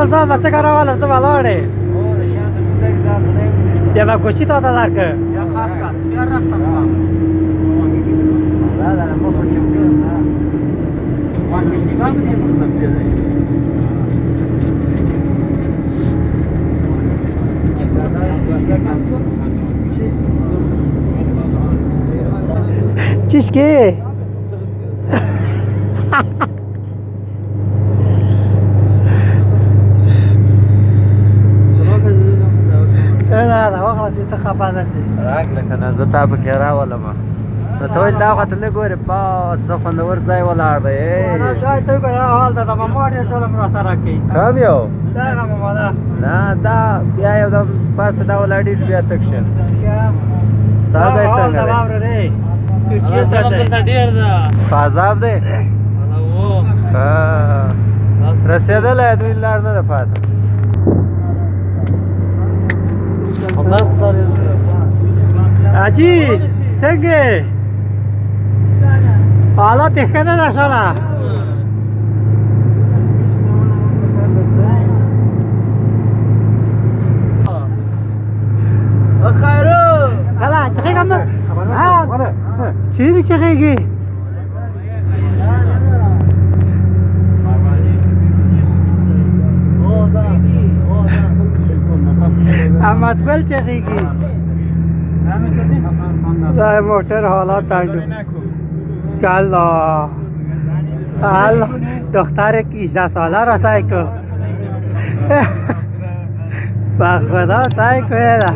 ساعت بسته کارا والا تو بلاړې بیا به کوچی تا ته درکړ چیشکی نه دا وخت چې ته خپه نشې راغله که نه زه تا پکې راولم نو ته ویل دا وخت نه ګورې پاس څه خوندور ځای ولاړ دی ځای ته وګوره حال ته د ماما ډېر ظلم راسره کوي کوم یو دا هغه ماما ده نه دا بیا یو دم پاسه دا ولاړېږي بیا تک شه ستا ځای څنګه دی ترکیه ته دی په عذاب دی رسېدلی دوی لار نه ده پاته حاجي څنګه حالات یې ښه نه ده شله هلا چغېږه مه چیرې چغېږي احمد ګل چغېږي دا موټر حالات تانډو الله الله دختر 18 ساله را سعی کن با خدا سعی کنه